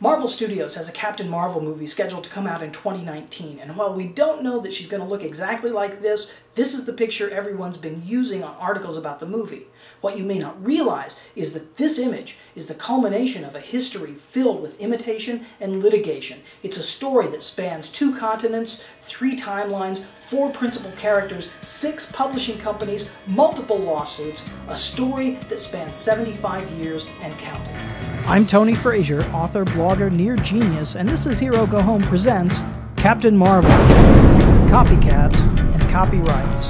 Marvel Studios has a Captain Marvel movie scheduled to come out in 2019, and while we don't know that she's going to look exactly like this is the picture everyone's been using on articles about the movie. What you may not realize is that this image is the culmination of a history filled with imitation and litigation. It's a story that spans 2 continents, 3 timelines, 4 principal characters, 6 publishing companies, multiple lawsuits, a story that spans 75 years and counting. I'm Tony Frazier, author, blogger, near genius, and this is Hero Go Home presents Captain Marvel, Copycats, and Copyrights.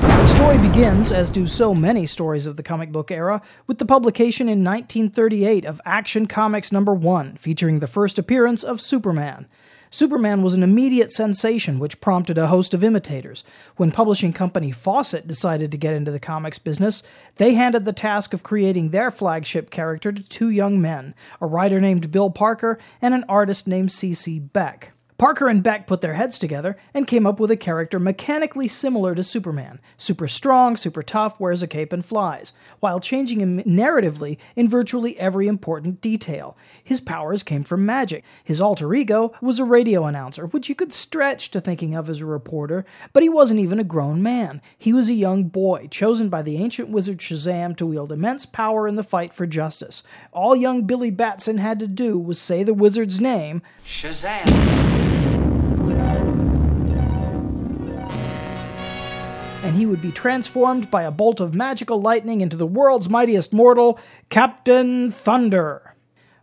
The story begins, as do so many stories of the comic book era, with the publication in 1938 of Action Comics number 1, featuring the first appearance of Superman. Superman was an immediate sensation which prompted a host of imitators. When publishing company Fawcett decided to get into the comics business, they handed the task of creating their flagship character to 2 young men, a writer named Bill Parker and an artist named C.C. Beck. Parker and Beck put their heads together and came up with a character mechanically similar to Superman. Super strong, super tough, wears a cape and flies, while changing him narratively in virtually every important detail. His powers came from magic. His alter ego was a radio announcer, which you could stretch to thinking of as a reporter, but he wasn't even a grown man. He was a young boy, chosen by the ancient wizard Shazam to wield immense power in the fight for justice. All young Billy Batson had to do was say the wizard's name, Shazam, and he would be transformed by a bolt of magical lightning into the world's mightiest mortal, Captain Thunder.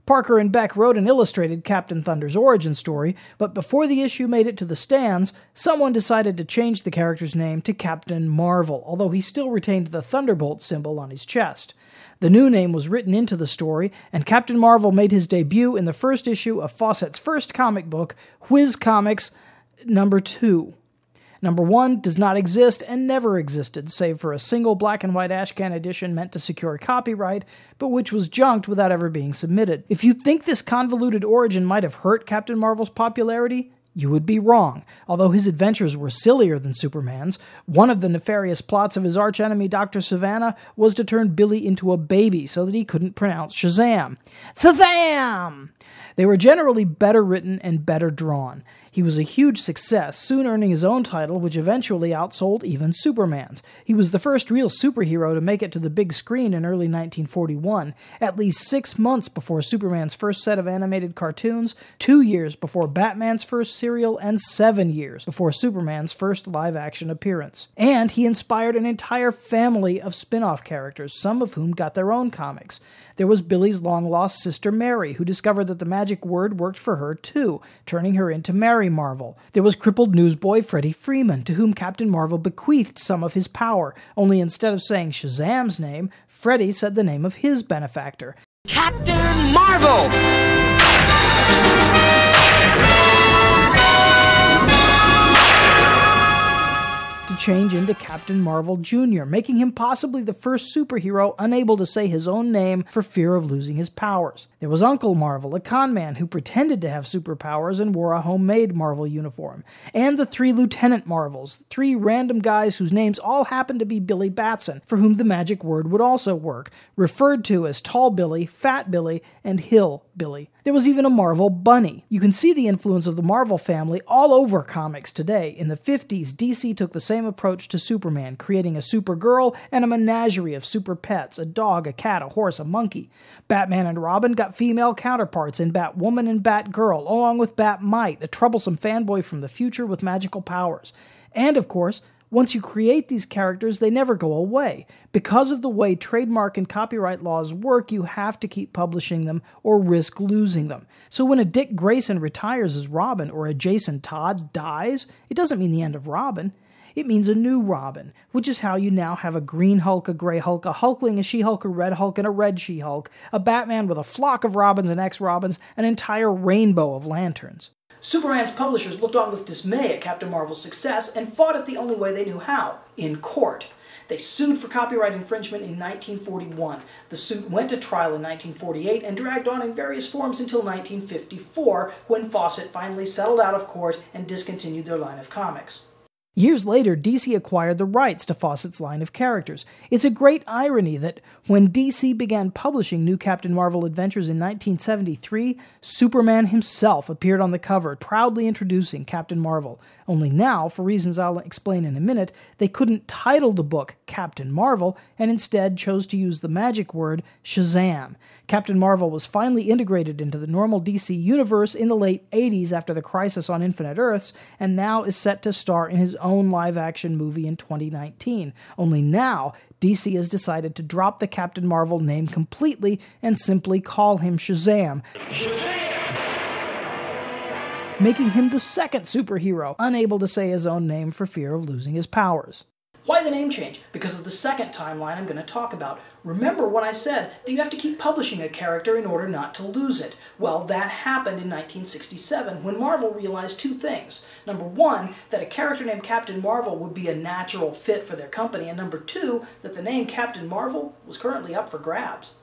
Parker and Beck wrote and illustrated Captain Thunder's origin story, but before the issue made it to the stands, someone decided to change the character's name to Captain Marvel, although he still retained the Thunderbolt symbol on his chest. The new name was written into the story, and Captain Marvel made his debut in the first issue of Fawcett's first comic book, Whiz Comics number 2. Number 1 does not exist and never existed, save for a single black and white ashcan edition meant to secure copyright, but which was junked without ever being submitted. If you think this convoluted origin might have hurt Captain Marvel's popularity, you would be wrong. Although his adventures were sillier than Superman's, one of the nefarious plots of his archenemy Dr. Savannah was to turn Billy into a baby so that he couldn't pronounce Shazam. Shazam! They were generally better written and better drawn. He was a huge success, soon earning his own title, which eventually outsold even Superman's. He was the first real superhero to make it to the big screen in early 1941, at least 6 months before Superman's first set of animated cartoons, 2 years before Batman's first serial, and 7 years before Superman's first live-action appearance. And he inspired an entire family of spin-off characters, some of whom got their own comics. There was Billy's long-lost sister Mary, who discovered that the magic word worked for her too, turning her into Mary Marvel. There was crippled newsboy Freddie Freeman, to whom Captain Marvel bequeathed some of his power, only instead of saying Shazam's name, Freddie said the name of his benefactor, Captain Marvel! To change into Captain Marvel Jr., making him possibly the first superhero unable to say his own name for fear of losing his powers. There was Uncle Marvel, a con man who pretended to have superpowers and wore a homemade Marvel uniform. And the 3 Lieutenant Marvels, 3 random guys whose names all happened to be Billy Batson, for whom the magic word would also work, referred to as Tall Billy, Fat Billy, and Hill Billy. There was even a Marvel Bunny. You can see the influence of the Marvel family all over comics today. In the 50s, DC took the same approach to Superman, creating a Supergirl and a menagerie of super pets, a dog, a cat, a horse, a monkey. Batman and Robin got female counterparts in Batwoman and Batgirl, along with Batmite, a troublesome fanboy from the future with magical powers. And, of course, once you create these characters, they never go away. Because of the way trademark and copyright laws work, you have to keep publishing them or risk losing them. So when a Dick Grayson retires as Robin or a Jason Todd dies, it doesn't mean the end of Robin. It means a new Robin, which is how you now have a Green Hulk, a Gray Hulk, a Hulkling, a She-Hulk, a Red Hulk, and a Red She-Hulk, a Batman with a flock of Robins and ex-Robins, an entire rainbow of lanterns. Superman's publishers looked on with dismay at Captain Marvel's success and fought it the only way they knew how, in court. They sued for copyright infringement in 1941. The suit went to trial in 1948 and dragged on in various forms until 1954, when Fawcett finally settled out of court and discontinued their line of comics. Years later, DC acquired the rights to Fawcett's line of characters. It's a great irony that when DC began publishing New Captain Marvel adventures in 1973, Superman himself appeared on the cover, proudly introducing Captain Marvel. Only now, for reasons I'll explain in a minute, they couldn't title the book Captain Marvel, and instead chose to use the magic word Shazam. Captain Marvel was finally integrated into the normal DC universe in the late 80s after the Crisis on Infinite Earths, and now is set to star in his own live-action movie in 2019. Only now, DC has decided to drop the Captain Marvel name completely and simply call him Shazam, making him the second superhero unable to say his own name for fear of losing his powers. Why the name change? Because of the second timeline I'm going to talk about. Remember when I said that you have to keep publishing a character in order not to lose it? Well, that happened in 1967 when Marvel realized two things. Number one, that a character named Captain Marvel would be a natural fit for their company, and number two, that the name Captain Marvel was currently up for grabs.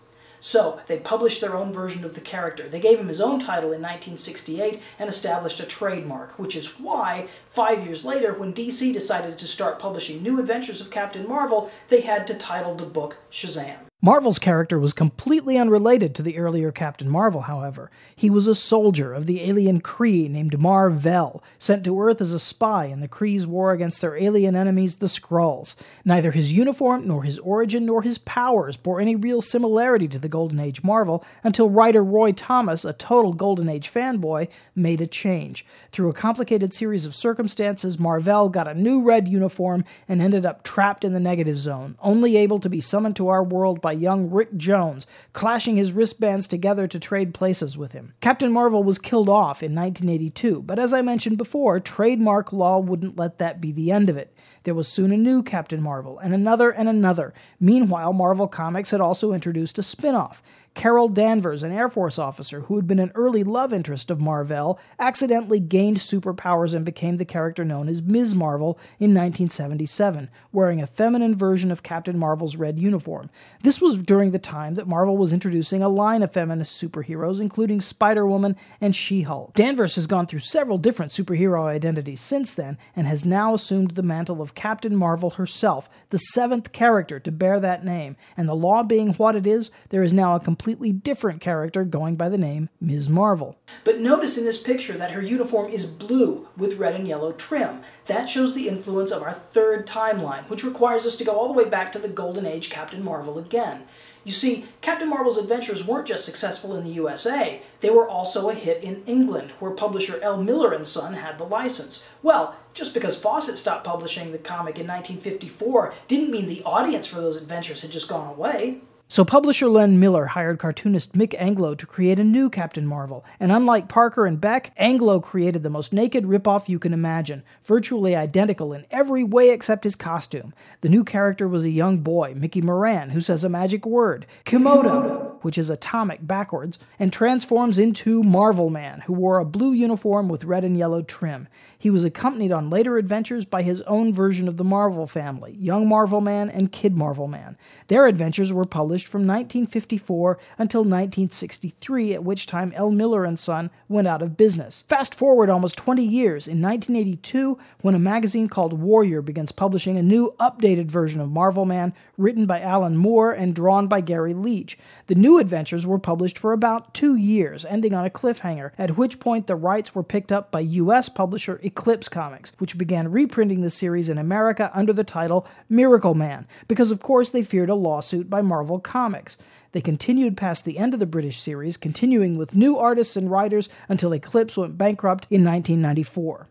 So, they published their own version of the character. They gave him his own title in 1968 and established a trademark, which is why, 5 years later, when DC decided to start publishing new adventures of Captain Marvel, they had to title the book Shazam. Marvel's character was completely unrelated to the earlier Captain Marvel, however. He was a soldier of the alien Kree named Mar-Vell, sent to Earth as a spy in the Kree's war against their alien enemies, the Skrulls. Neither his uniform, nor his origin, nor his powers bore any real similarity to the Golden Age Marvel until writer Roy Thomas, a total Golden Age fanboy, made a change. Through a complicated series of circumstances, Mar-Vell got a new red uniform and ended up trapped in the negative zone, only able to be summoned to our world by young Rick Jones, clashing his wristbands together to trade places with him. Captain Marvel was killed off in 1982, but as I mentioned before, trademark law wouldn't let that be the end of it. There was soon a new Captain Marvel, and another and another. Meanwhile, Marvel Comics had also introduced a spin-off. Carol Danvers, an Air Force officer who had been an early love interest of Mar-Vell, accidentally gained superpowers and became the character known as Ms. Marvel in 1977, wearing a feminine version of Captain Marvel's red uniform. This was during the time that Marvel was introducing a line of feminist superheroes, including Spider-Woman and She-Hulk. Danvers has gone through several different superhero identities since then, and has now assumed the mantle of Captain Marvel herself, the seventh character to bear that name, and the law being what it is, there is now a completely different character going by the name Ms. Marvel. But notice in this picture that her uniform is blue with red and yellow trim. That shows the influence of our third timeline, which requires us to go all the way back to the Golden Age Captain Marvel again. You see, Captain Marvel's adventures weren't just successful in the USA, they were also a hit in England, where publisher L. Miller & Son had the license. Well, just because Fawcett stopped publishing the comic in 1954 didn't mean the audience for those adventures had just gone away. So publisher Len Miller hired cartoonist Mick Anglo to create a new Captain Marvel, and unlike Parker and Beck, Anglo created the most naked ripoff you can imagine, virtually identical in every way except his costume. The new character was a young boy, Mickey Moran, who says a magic word, Kimodo, which is atomic backwards, and transforms into Marvel Man, who wore a blue uniform with red and yellow trim. He was accompanied on later adventures by his own version of the Marvel family, Young Marvel Man and Kid Marvel Man. Their adventures were published from 1954 until 1963, at which time L. Miller & Son went out of business. Fast forward almost 20 years, in 1982, when a magazine called Warrior begins publishing a new, updated version of Marvel Man, written by Alan Moore and drawn by Gary Leach. The new adventures were published for about 2 years, ending on a cliffhanger, at which point the rights were picked up by U.S. publisher Eclipse Comics, which began reprinting the series in America under the title Miracle Man, because of course they feared a lawsuit by Marvel Comics. They continued past the end of the British series, continuing with new artists and writers until Eclipse went bankrupt in 1994.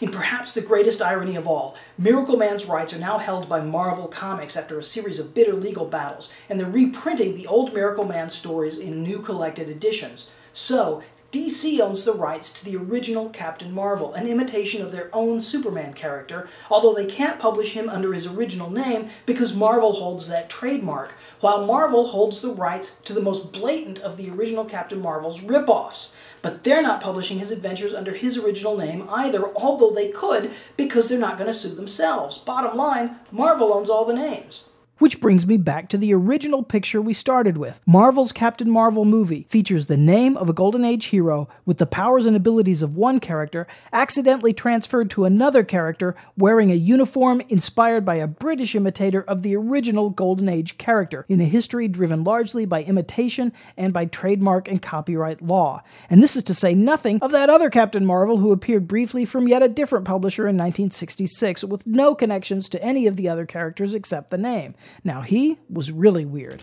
In perhaps the greatest irony of all, Miracle Man's rights are now held by Marvel Comics after a series of bitter legal battles, and they're reprinting the old Miracle Man stories in new collected editions. So, DC owns the rights to the original Captain Marvel, an imitation of their own Superman character, although they can't publish him under his original name because Marvel holds that trademark, while Marvel holds the rights to the most blatant of the original Captain Marvel's ripoffs. But they're not publishing his adventures under his original name either, although they could, because they're not going to sue themselves. Bottom line, Marvel owns all the names. Which brings me back to the original picture we started with. Marvel's Captain Marvel movie features the name of a Golden Age hero with the powers and abilities of one character accidentally transferred to another character wearing a uniform inspired by a British imitator of the original Golden Age character in a history driven largely by imitation and by trademark and copyright law. And this is to say nothing of that other Captain Marvel who appeared briefly from yet a different publisher in 1966 with no connections to any of the other characters except the name. Now, he was really weird.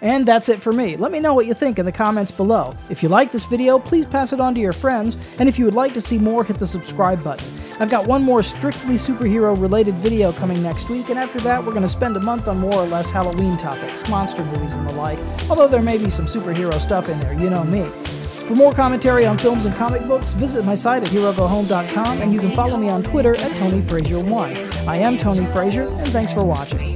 And that's it for me. Let me know what you think in the comments below. If you like this video, please pass it on to your friends, and if you would like to see more, hit the subscribe button. I've got one more strictly superhero-related video coming next week, and after that we're going to spend a month on more or less Halloween topics, monster movies and the like, although there may be some superhero stuff in there, you know me. For more commentary on films and comic books, visit my site at herogohome.com, and you can follow me on Twitter at TonyFrazier1. I am Tony Frazier, and thanks for watching.